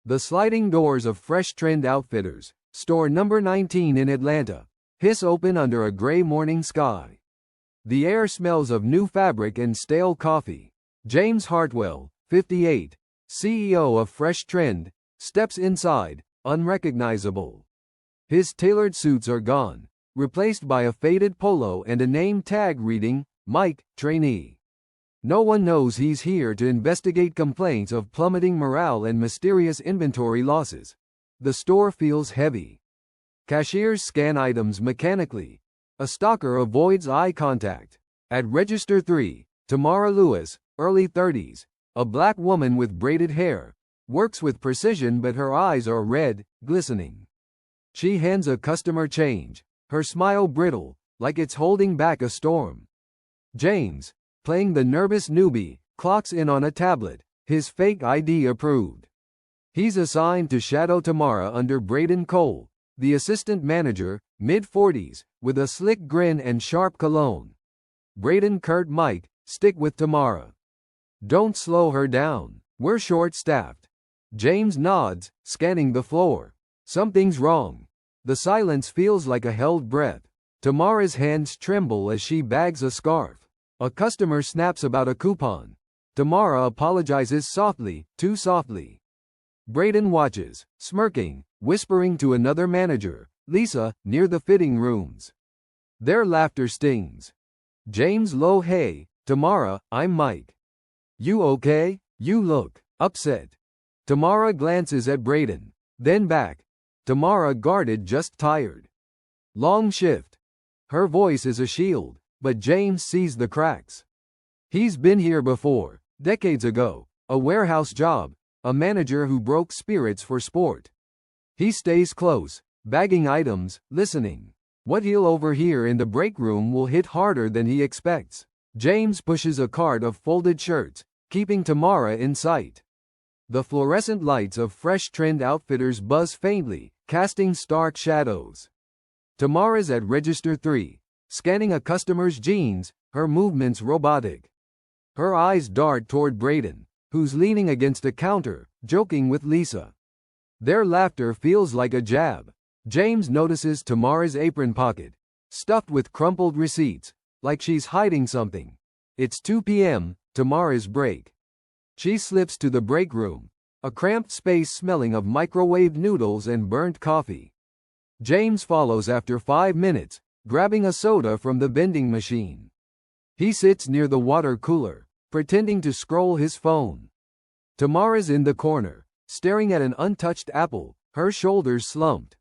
The sliding doors of Fresh Trend Outfitters, store number 19 in Atlanta, hiss open under a gray morning sky. The air smells of new fabric and stale coffee. James Hartwell, 58, CEO of Fresh Trend, steps inside, unrecognizable. His tailored suits are gone, replaced by a faded polo and a name tag reading, Mike, trainee. No one knows he's here to investigate complaints of plummeting morale and mysterious inventory losses. The store feels heavy. Cashiers scan items mechanically. A stalker avoids eye contact. At Register 3, Tamara Lewis, early 30s, a black woman with braided hair, works with precision but her eyes are red, glistening. She hands a customer change, her smile brittle, like it's holding back a storm. James, playing the nervous newbie, clocks in on a tablet, his fake ID approved. He's assigned to shadow Tamara under Braden Cole, the assistant manager, mid-40s, with a slick grin and sharp cologne. Braden curt Mike, stick with Tamara. Don't slow her down, we're short-staffed. James nods, scanning the floor. Something's wrong. The silence feels like a held breath. Tamara's hands tremble as she bags a scarf. A customer snaps about a coupon. Tamara apologizes softly, too softly. Braden watches, smirking, whispering to another manager, Lisa, near the fitting rooms. Their laughter stings. James low, hey, Tamara, I'm Mike. You okay? You look upset. Tamara glances at Braden, then back. Tamara guarded, just tired. Long shift. Her voice is a shield, but James sees the cracks. He's been here before, decades ago, a warehouse job, a manager who broke spirits for sport. He stays close, bagging items, listening. What he'll overhear in the break room will hit harder than he expects. James pushes a cart of folded shirts, keeping Tamara in sight. The fluorescent lights of Fresh Trend Outfitters buzz faintly, casting stark shadows. Tamara's at Register 3, scanning a customer's jeans, her movements robotic. Her eyes dart toward Braden, who's leaning against a counter, joking with Lisa. Their laughter feels like a jab. James notices Tamara's apron pocket, stuffed with crumpled receipts, like she's hiding something. It's 2 p.m., Tamara's break. She slips to the break room, a cramped space smelling of microwaved noodles and burnt coffee. James follows after 5 minutes, grabbing a soda from the vending machine. He sits near the water cooler, pretending to scroll his phone. Tamara's in the corner, staring at an untouched apple, her shoulders slumped.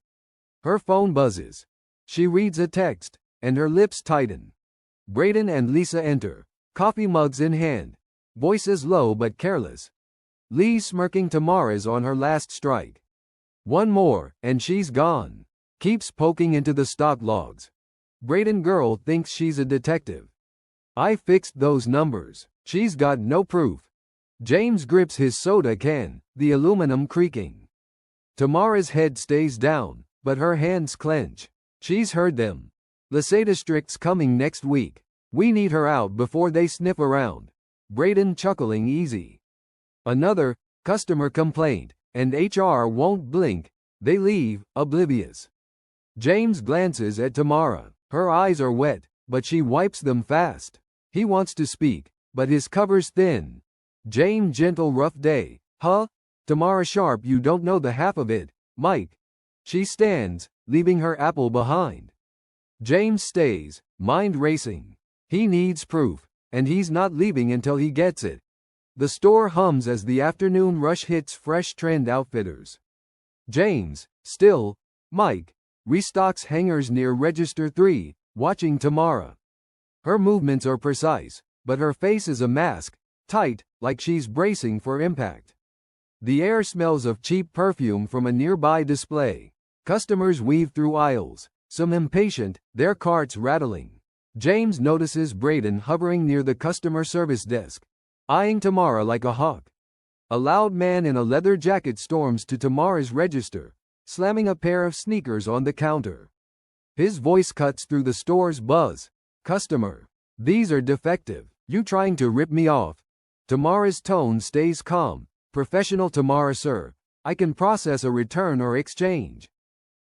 Her phone buzzes. She reads a text, and her lips tighten. Braden and Lisa enter, coffee mugs in hand, voices low but careless. Lee smirking. Tamara's on her last strike. One more, and she's gone. Keeps poking into the stock logs. Braden girl thinks she's a detective. I fixed those numbers. She's got no proof. James grips his soda can, the aluminum creaking. Tamara's head stays down, but her hands clench. She's heard them. Lycée District's coming next week. We need her out before they sniff around. Braden chuckling easy. Another customer complaint, and HR won't blink. They leave, oblivious. James glances at Tamara. Her eyes are wet, but she wipes them fast. He wants to speak, but his cover's thin. James gentle, rough day. Huh? Tamara sharp, you don't know the half of it, Mike. She stands, leaving her apple behind. James stays, mind racing. He needs proof, and he's not leaving until he gets it. The store hums as the afternoon rush hits Fresh Trend Outfitters. James, still, Mike, restocks hangers near Register 3, watching Tamara. Her movements are precise, but her face is a mask, tight, like she's bracing for impact. The air smells of cheap perfume from a nearby display. Customers weave through aisles, some impatient, their carts rattling. James notices Braden hovering near the customer service desk, eyeing Tamara like a hawk. A loud man in a leather jacket storms to Tamara's register, slamming a pair of sneakers on the counter. His voice cuts through the store's buzz. Customer, these are defective. You trying to rip me off? Tamara's tone stays calm. Professional. Tamara, sir, I can process a return or exchange.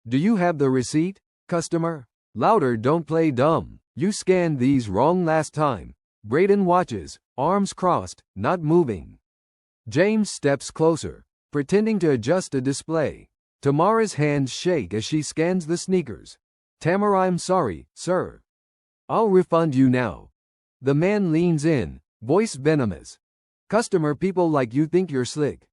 Do you have the receipt, customer? Louder, don't play dumb. You scanned these wrong last time. Braden watches, arms crossed, not moving. James steps closer, pretending to adjust a display. Tamara's hands shake as she scans the sneakers. Tamara, I'm sorry, sir. I'll refund you now. The man leans in, voice venomous. Customer, people like you think you're slick.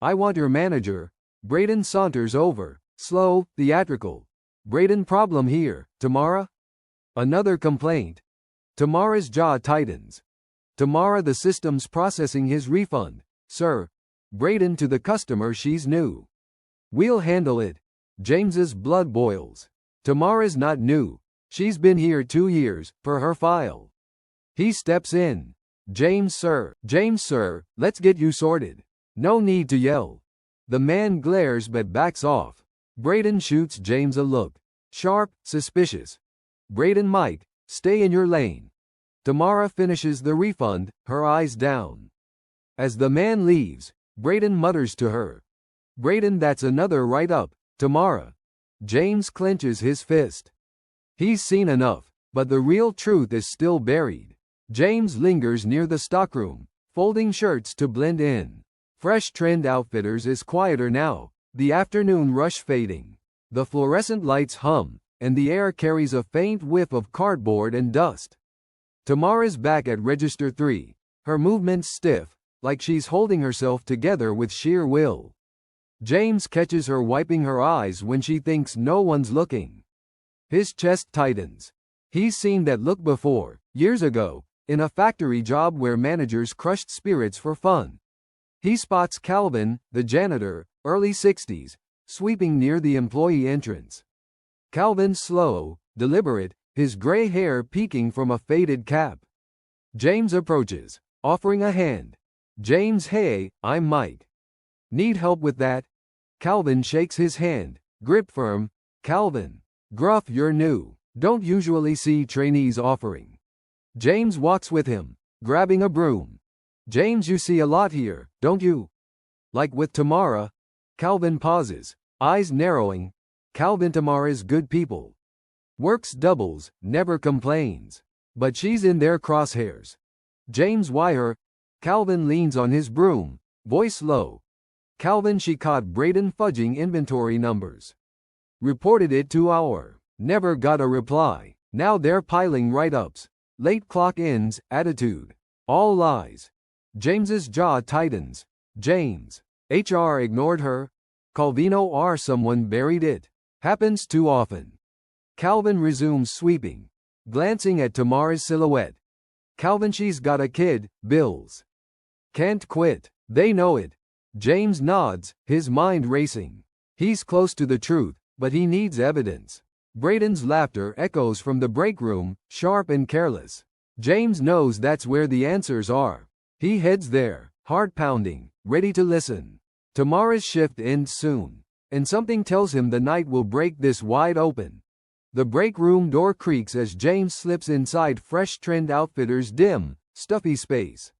I want your manager. Braden saunters over, slow, theatrical. Braden, problem here, Tamara? Another complaint. Tamara's jaw tightens. Tamara, the system's processing his refund, sir. Braden to the customer, she's new. We'll handle it. James's blood boils. Tamara's not new. She's been here 2 years, per her file. He steps in. James, sir, let's get you sorted. No need to yell. The man glares but backs off. Braden shoots James a look. Sharp, suspicious. Braden, Mike, stay in your lane. Tamara finishes the refund, her eyes down. As the man leaves, Braden mutters to her. Braden, that's another write-up, Tamara. James clenches his fist. He's seen enough, but the real truth is still buried. James lingers near the stockroom, folding shirts to blend in. Fresh Trend Outfitters is quieter now, the afternoon rush fading. The fluorescent lights hum, and the air carries a faint whiff of cardboard and dust. Tamara's back at register 3, her movements stiff, like she's holding herself together with sheer will. James catches her wiping her eyes when she thinks no one's looking. His chest tightens. He's seen that look before, years ago, in a factory job where managers crushed spirits for fun. He spots Calvin, the janitor, early 60s, sweeping near the employee entrance. Calvin's slow, deliberate, his gray hair peeking from a faded cap. James approaches, offering a hand. James, hey, I'm Mike. Need help with that? Calvin shakes his hand, grip firm. Calvin. Gruff, you're new. Don't usually see trainees offering. James walks with him, grabbing a broom. James, you see a lot here, don't you? Like with Tamara? Calvin pauses, eyes narrowing. Calvin, Tamara's good people. Works doubles, never complains. But she's in their crosshairs. James, why her? Calvin leans on his broom, voice low. Calvin, she caught Braden fudging inventory numbers. Reported it to our. Never got a reply. Now they're piling write-ups. Late clock ends, attitude. All lies. James's jaw tightens. James. HR ignored her. Calvino or someone buried it. Happens too often. Calvin resumes sweeping, glancing at Tamara's silhouette. Calvin, she's got a kid, bills. Can't quit. They know it. James nods, his mind racing. He's close to the truth, but he needs evidence. Braden's laughter echoes from the break room, sharp and careless. James knows that's where the answers are. He heads there, heart pounding, ready to listen. Tamara's shift ends soon, and something tells him the night will break this wide open. The break room door creaks as James slips inside Fresh Trend Outfitters' dim, stuffy space.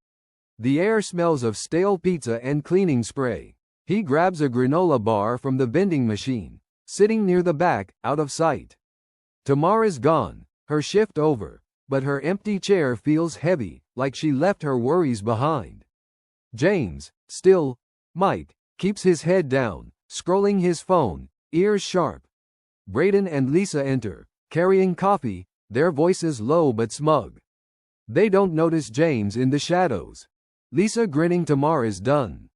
The air smells of stale pizza and cleaning spray. He grabs a granola bar from the vending machine, sitting near the back, out of sight. Tamara's gone, her shift over, but her empty chair feels heavy, like she left her worries behind. James, still, Mike, keeps his head down, scrolling his phone, ears sharp. Braden and Lisa enter, carrying coffee, their voices low but smug. They don't notice James in the shadows. Lisa grinning. Tamara's done.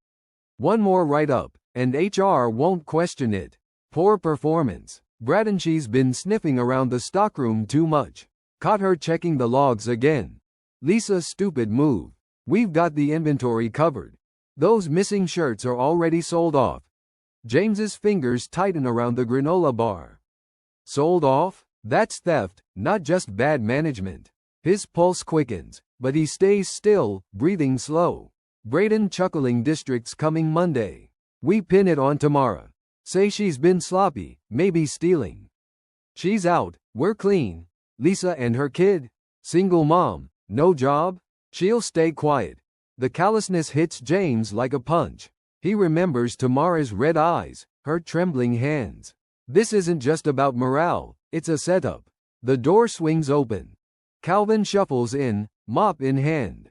One more write-up, and HR won't question it. Poor performance. Braden, she's been sniffing around the stockroom too much. Caught her checking the logs again. Lisa, stupid move. We've got the inventory covered. Those missing shirts are already sold off. James's fingers tighten around the granola bar. Sold off? That's theft, not just bad management. His pulse quickens, but he stays still, breathing slow. Braden chuckling. District's coming Monday. We pin it on Tamara. Say she's been sloppy, maybe stealing. She's out, we're clean. Lisa and her kid? Single mom, no job? She'll stay quiet. The callousness hits James like a punch. He remembers Tamara's red eyes, her trembling hands. This isn't just about morale, it's a setup. The door swings open. Calvin shuffles in, mop in hand.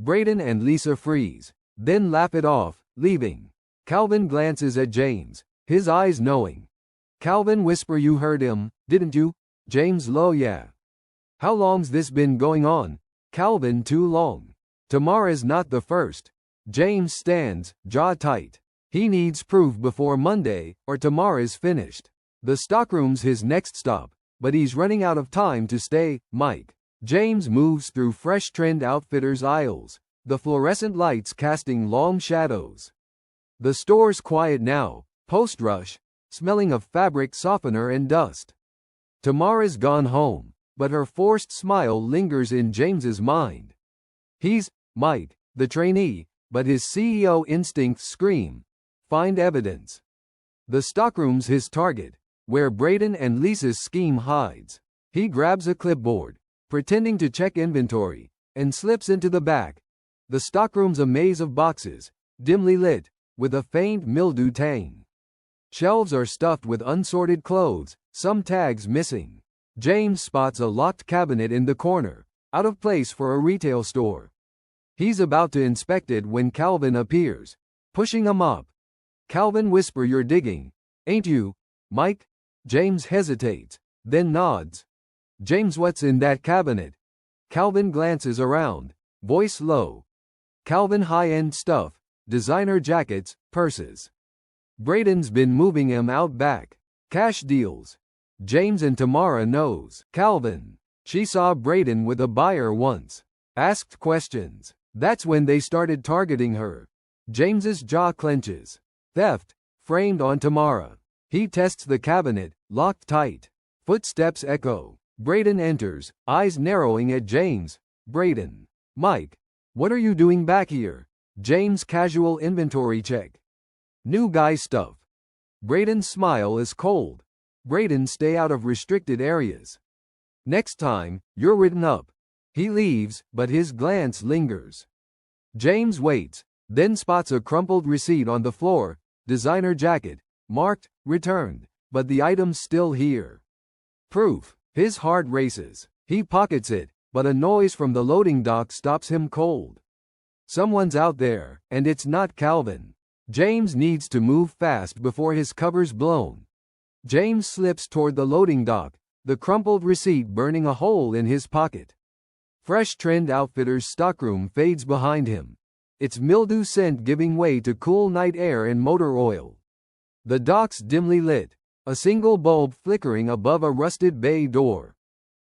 Brayden and Lisa freeze, then laugh it off, leaving. Calvin glances at James, his eyes knowing. Calvin whisper, "You heard him, didn't you?" James low, "Yeah." "How long's this been going on?" Calvin, "Too long. Tamara's not the first." James stands, jaw tight. He needs proof before Monday, or Tamara's finished. The stockroom's his next stop, but he's running out of time to stay, Mike. James moves through Fresh Trend Outfitters aisles, the fluorescent lights casting long shadows. The store's quiet now, post-rush, smelling of fabric softener and dust. Tamara's gone home, but her forced smile lingers in James's mind. He's, Mike, the trainee, but his CEO instincts scream, "Find evidence." The stockroom's his target, where Brayden and Lisa's scheme hides. He grabs a clipboard, pretending to check inventory, and slips into the back. The stockroom's a maze of boxes, dimly lit, with a faint mildew tang. Shelves are stuffed with unsorted clothes, some tags missing. James spots a locked cabinet in the corner, out of place for a retail store. He's about to inspect it when Calvin appears, pushing a mop. Calvin whisper, "You're digging, ain't you, Mike?" James hesitates, then nods. "James, what's in that cabinet?" Calvin glances around, voice low. Calvin, high-end stuff, designer jackets, purses. Brayden's been moving him out back. Cash deals. James and Tamara knows. Calvin. She saw Brayden with a buyer once. Asked questions. That's when they started targeting her. James's jaw clenches. Theft. Framed on Tamara. He tests the cabinet, locked tight. Footsteps echo. Brayden enters, eyes narrowing at James. Brayden. "Mike. What are you doing back here?" James, casual inventory check. "New guy stuff." Brayden's smile is cold. Brayden, stay out of restricted areas. "Next time, you're written up." He leaves, but his glance lingers. James waits, then spots a crumpled receipt on the floor, designer jacket, marked, returned, but the item's still here. Proof. His heart races. He pockets it, but a noise from the loading dock stops him cold. Someone's out there, and it's not Calvin. James needs to move fast before his cover's blown. James slips toward the loading dock, the crumpled receipt burning a hole in his pocket. Fresh Trend Outfitters stockroom fades behind him, its mildew scent giving way to cool night air and motor oil. The dock's dimly lit, a single bulb flickering above a rusted bay door.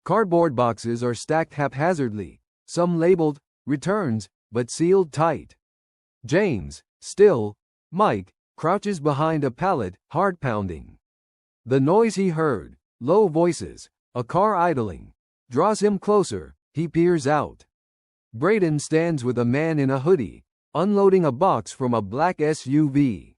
Cardboard boxes are stacked haphazardly, some labeled returns, but sealed tight. James, still, Mike, crouches behind a pallet, heart pounding. The noise he heard, low voices, a car idling, draws him closer. He peers out. Brayden stands with a man in a hoodie, unloading a box from a black SUV.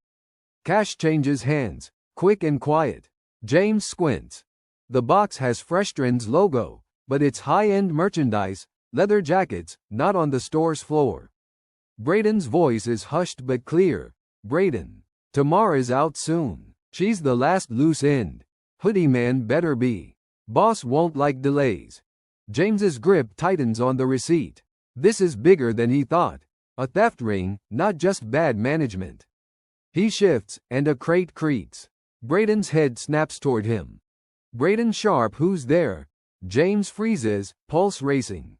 Cash changes hands, quick and quiet. James squints. The box has Fresh Trend's logo, but it's high-end merchandise, leather jackets, not on the store's floor. Brayden's voice is hushed but clear. "Brayden. Tamara's out soon. She's the last loose end. Hoodie man better be. Boss won't like delays." James's grip tightens on the receipt. This is bigger than he thought. A theft ring, not just bad management. He shifts, and a crate creaks. Brayden's head snaps toward him. Brayden sharp, "Who's there?" James freezes, pulse racing.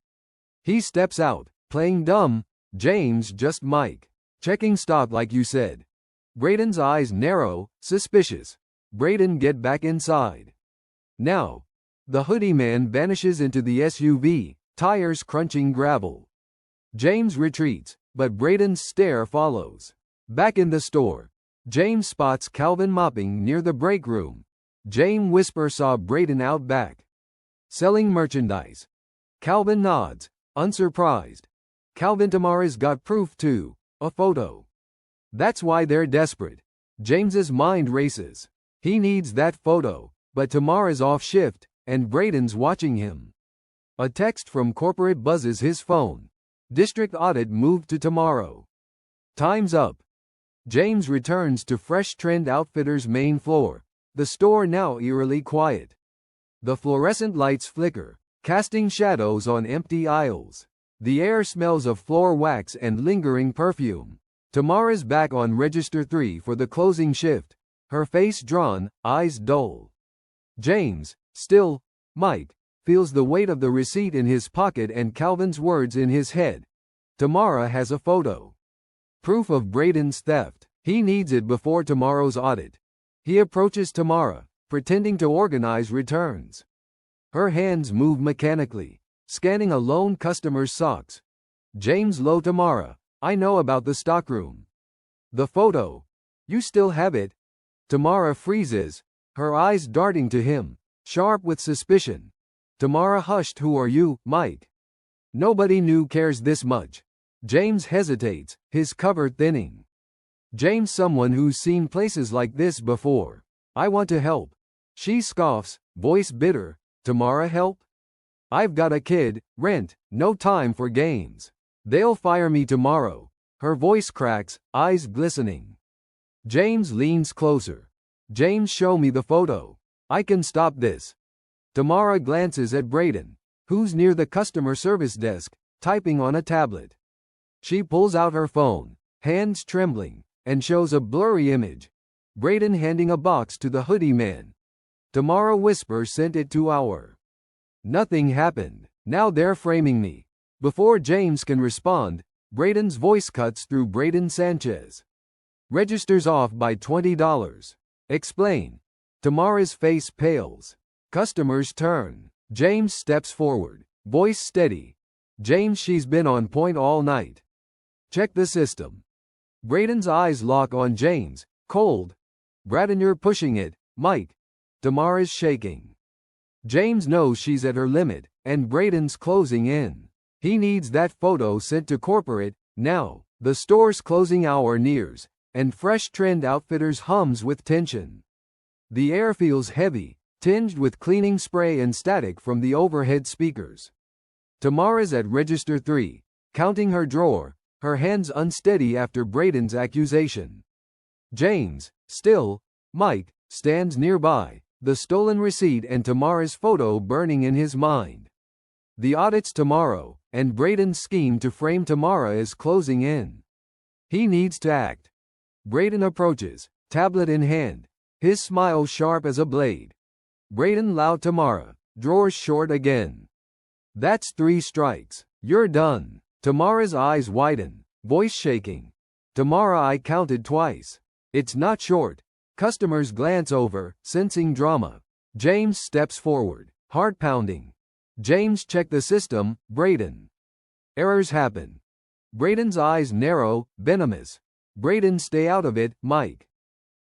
He steps out, playing dumb. "James, just Mike. Checking stock like you said." Brayden's eyes narrow, suspicious. "Brayden, get back inside. Now." The hoodie man vanishes into the SUV, tires crunching gravel. James retreats, but Brayden's stare follows. Back in the store, James spots Calvin mopping near the break room. James whispers, "Saw Brayden out back. Selling merchandise." Calvin nods, unsurprised. "Calvin, Tamara's got proof too, a photo. That's why they're desperate." James's mind races. He needs that photo, but Tamara's off shift, and Brayden's watching him. A text from corporate buzzes his phone. District audit moved to tomorrow. Time's up. James returns to Fresh Trend Outfitters' main floor, the store now eerily quiet. The fluorescent lights flicker, casting shadows on empty aisles. The air smells of floor wax and lingering perfume. Tamara's back on register 3 for the closing shift, her face drawn, eyes dull. James, still, Mike, feels the weight of the receipt in his pocket and Calvin's words in his head. Tamara has a photo. Proof of Braden's theft. He needs it before tomorrow's audit. He approaches Tamara, pretending to organize returns. Her hands move mechanically, scanning a lone customer's socks. James Lowe. Tamara, I know about the stockroom. The photo. You still have it? Tamara freezes, her eyes darting to him, sharp with suspicion. Tamara hushed. Who are you, Mike? Nobody new cares this much. James hesitates, his cover thinning. James, someone who's seen places like this before. I want to help. She scoffs, voice bitter. Tamara, help? I've got a kid, rent, no time for games. They'll fire me tomorrow. Her voice cracks, eyes glistening. James leans closer. James, show me the photo. I can stop this. Tamara glances at Braden, who's near the customer service desk, typing on a tablet. She pulls out her phone, hands trembling, and shows a blurry image. Braden handing a box to the hoodie man. Tamara whispers, sent it 2 hours. Nothing happened. Now they're framing me. Before James can respond, Braden's voice cuts through. Braden Sanchez. Registers off by $20. Explain. Tamara's face pales. Customers turn. James steps forward, voice steady. James, she's been on point all night. Check the system. Braden's eyes lock on James, cold. Braden, you're pushing it, Mike. Tamara's shaking. James knows she's at her limit, and Braden's closing in. He needs that photo sent to corporate, now. The store's closing hour nears, and Fresh Trend Outfitters hums with tension. The air feels heavy, tinged with cleaning spray and static from the overhead speakers. Tamara's at register 3, counting her drawer, her hands unsteady after Braden's accusation. James, still, Mike, stands nearby, the stolen receipt and Tamara's photo burning in his mind. The audit's tomorrow, and Braden's scheme to frame Tamara is closing in. He needs to act. Braden approaches, tablet in hand, his smile sharp as a blade. Braden, loud. Tamara, drawers short again. That's 3 strikes. You're done. Tamara's eyes widen, voice shaking. Tamara, I counted twice. It's not short. Customers glance over, sensing drama. James steps forward, heart pounding. James, check the system. Braden. Errors happen. Braden's eyes narrow, venomous. Braden, stay out of it, Mike.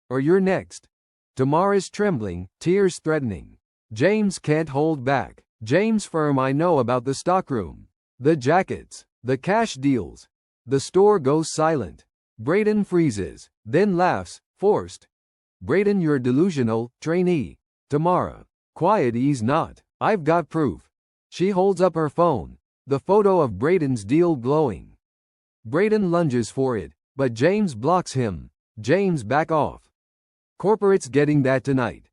Or you're next. Tamara's trembling, tears threatening. James can't hold back. James, firm. I know about the stockroom. The jackets. The cash deals. The store goes silent. Braden freezes, then laughs, forced. Braden, you're delusional, trainee. Tamara. Quiet, ease not. I've got proof. She holds up her phone, the photo of Braden's deal glowing. Braden lunges for it, but James blocks him. James, back off. Corporate's getting that tonight.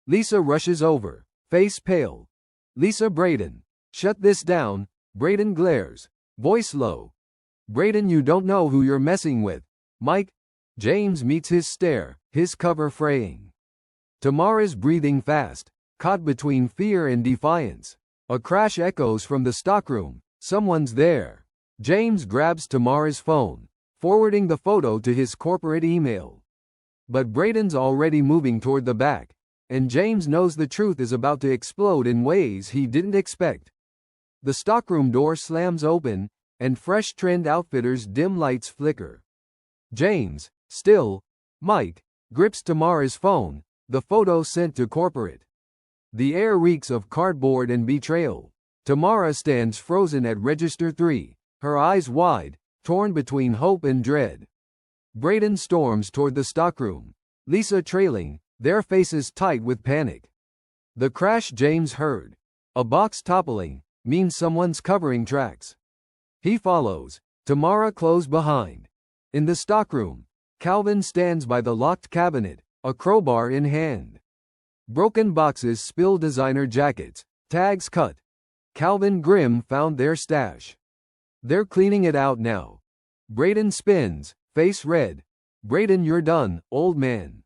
Lisa rushes over, face pale. Lisa, Braden. Shut this down. Braden glares, voice low. Braden, you don't know who you're messing with. Mike. James meets his stare, his cover fraying. Tamara's breathing fast, caught between fear and defiance. A crash echoes from the stockroom. Someone's there. James grabs Tamara's phone, forwarding the photo to his corporate email. But Braden's already moving toward the back, and James knows the truth is about to explode in ways he didn't expect. The stockroom door slams open, and Fresh Trend Outfitters' dim lights flicker. James, still, Mike, grips Tamara's phone, the photo sent to corporate. The air reeks of cardboard and betrayal. Tamara stands frozen at register 3, her eyes wide, torn between hope and dread. Braden storms toward the stockroom, Lisa trailing, their faces tight with panic. The crash James heard, a box toppling, means someone's covering tracks. He follows, Tamara close behind. In the stockroom, Calvin stands by the locked cabinet, a crowbar in hand. Broken boxes spill designer jackets, tags cut. Calvin Grimm found their stash. They're cleaning it out now. Braden spins, face red. Braden, you're done, old man.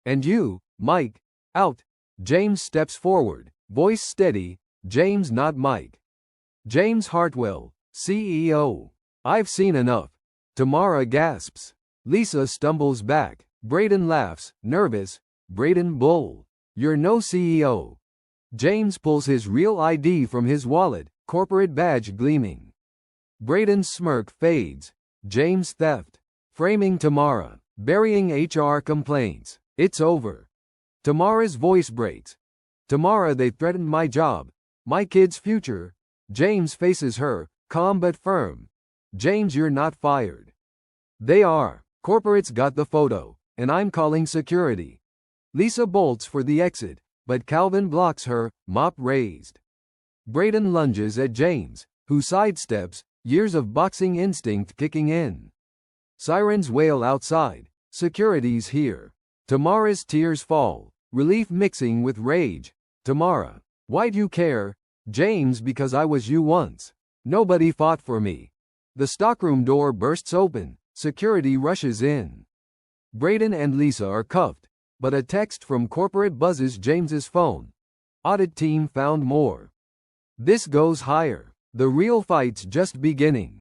And you, Mike, out. James steps forward, voice steady. James, not Mike. James Hartwell, CEO. I've seen enough. Tamara gasps. Lisa stumbles back. Braden laughs, nervous. Braden, bull. You're no CEO. James pulls his real ID from his wallet, corporate badge gleaming. Braden's smirk fades. James, theft. Framing Tamara. Burying HR complaints. It's over. Tamara's voice breaks. Tamara, they threatened my job. My kid's future. James faces her, calm but firm. James, you're not fired. They are. Corporate's got the photo, and I'm calling security. Lisa bolts for the exit, but Calvin blocks her, mop raised. Braden lunges at James, who sidesteps, years of boxing instinct kicking in. Sirens wail outside. Security's here. Tamara's tears fall, relief mixing with rage. Tamara, why'd you care? James, because I was you once. Nobody fought for me. The stockroom door bursts open. Security rushes in. Braden and Lisa are cuffed, but a text from corporate buzzes James's phone. Audit team found more. This goes higher. The real fight's just beginning.